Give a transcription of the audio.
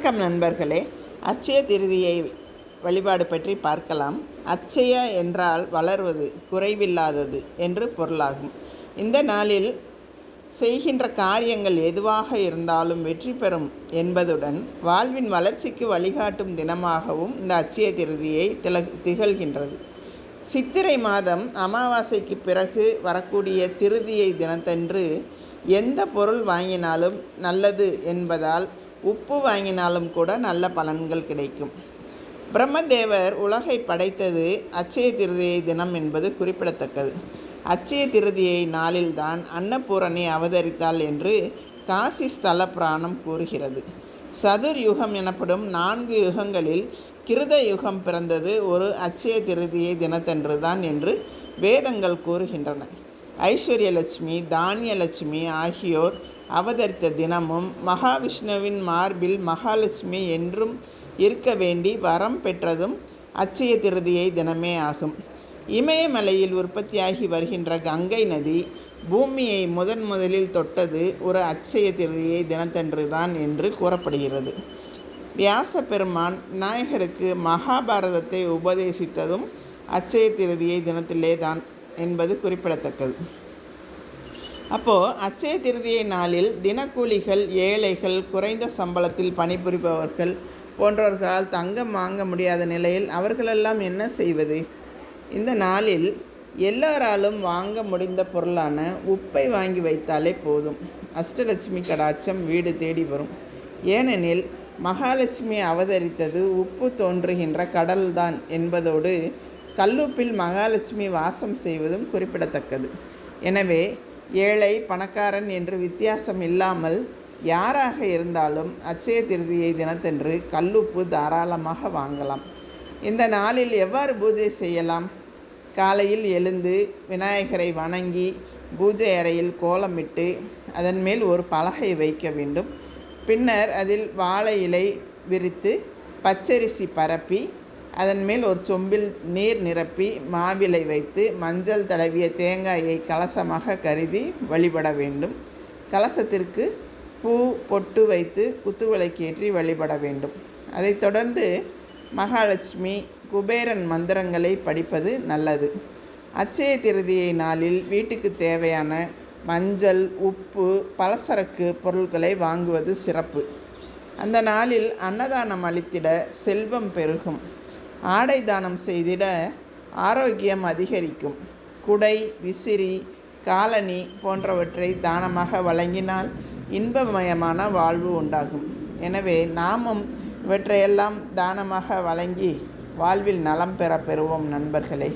வணக்கம் நண்பர்களே. அட்சய திருதியை வழிபாடு பற்றி பார்க்கலாம். அட்சய என்றால் வளர்வது, குறைவில்லாதது என்று பொருளாகும். இந்த நாளில் செய்கின்ற காரியங்கள் எதுவாக இருந்தாலும் வெற்றி பெறும் என்பதுடன் வாழ்வின் வளர்ச்சிக்கு வழிகாட்டும் தினமாகவும் இந்த அட்சய திருதியை திகழ்கின்றது. சித்திரை மாதம் அமாவாசைக்கு பிறகு வரக்கூடிய திருதியை தினத்தன்று எந்த பொருள் வாங்கினாலும் நல்லது என்பதால் உப்பு வாங்கினாலும் கூட நல்ல பலன்கள் கிடைக்கும். பிரம்மதேவர் உலகை படைத்தது அட்சய திருதியை தினம் என்பது குறிப்பிடத்தக்கது. அட்சய திருதியை நாளில்தான் அன்னபூரணி அவதரித்தாள் என்று காசி ஸ்தல புராணம் கூறுகிறது. சதுர் யுகம் எனப்படும் 4 யுகங்களில் கிருத யுகம் பிறந்தது ஒரு அட்சய திருதியை தினத்தன்று தான் என்று வேதங்கள் கூறுகின்றன. ஐஸ்வர்யலட்சுமி, தானியலட்சுமி ஆகியோர் அவதரித்த தினமும் மகாவிஷ்ணுவின் மார்பில் மகாலட்சுமி என்றும் இருக்க வேண்டி வரம் பெற்றதும் அட்சய திருதியை தினமே ஆகும். இமயமலையில் உற்பத்தியாகி வருகின்ற கங்கை நதி பூமியை முதலில் தொட்டது ஒரு அட்சய திருதியை தினத்தன்று தான் என்று கூறப்படுகிறது. வியாச பெருமான் விநாயகருக்கு மகாபாரதத்தை உபதேசித்ததும் அட்சய திருதியை தினத்திலே தான் என்பது குறிப்பிடத்தக்கது. அப்போது அட்சய திருதியை நாளில் தினக்கூலிகள், ஏழைகள், குறைந்த சம்பளத்தில் பணிபுரிபவர்கள் போன்றவர்களால் தங்கம் வாங்க முடியாத நிலையில் அவர்களெல்லாம் என்ன செய்வது? இந்த நாளில் எல்லாராலும் வாங்க முடிந்த பொருளான உப்பை வாங்கி வைத்தாலே போதும். அஷ்டலட்சுமி கடாட்சம் வீடு தேடி வரும். ஏனெனில் மகாலட்சுமி அவதரித்தது உப்பு தோன்றுகின்ற கடல்தான் என்பதோடு கல்லுப்பில் மகாலட்சுமி வாசம் செய்வதும் குறிப்பிடத்தக்கது. எனவே ஏழை, பணக்காரன் என்று வித்தியாசம் இல்லாமல் யாராக இருந்தாலும் அட்சய திருதியை தினத்தன்று கல்லுப்பு தாராளமாக வாங்கலாம். இந்த நாளில் எவ்வாறு பூஜை செய்யலாம்? காலையில் எழுந்து விநாயகரை வணங்கி பூஜை அறையில் கோலமிட்டு அதன் மேல் ஒரு பலகை வைக்க வேண்டும். பின்னர் அதில் வாழை இலை விரித்து பச்சரிசி பரப்பி அதன் மேல் ஒரு சொம்பில் நீர் நிரப்பி மாவிலை வைத்து மஞ்சள் தடவிய தேங்காயை கலசமாக கருதி வழிபட வேண்டும். கலசத்திற்கு பூ, பொட்டு வைத்து குத்துவிளக்கேற்றி வழிபட வேண்டும். அதைத் தொடர்ந்து மகாலட்சுமி, குபேரன் மந்திரங்களை படிப்பது நல்லது. அட்சய திருதியை நாளில் வீட்டுக்கு தேவையான மஞ்சள், உப்பு, பலசரக்கு பொருட்களை வாங்குவது சிறப்பு. அந்த நாளில் அன்னதானம் அளித்திட செல்வம் பெருகும். ஆடை தானம் செய்திட ஆரோக்கியம் அதிகரிக்கும். குடை, விசிறி, காலணி போன்றவற்றை தானமாக வழங்கினால் இன்பமயமான வாழ்வு உண்டாகும். எனவே நாமும் இவற்றையெல்லாம் தானமாக வழங்கி வாழ்வில் நலம் பெறுவோம் நண்பர்களே.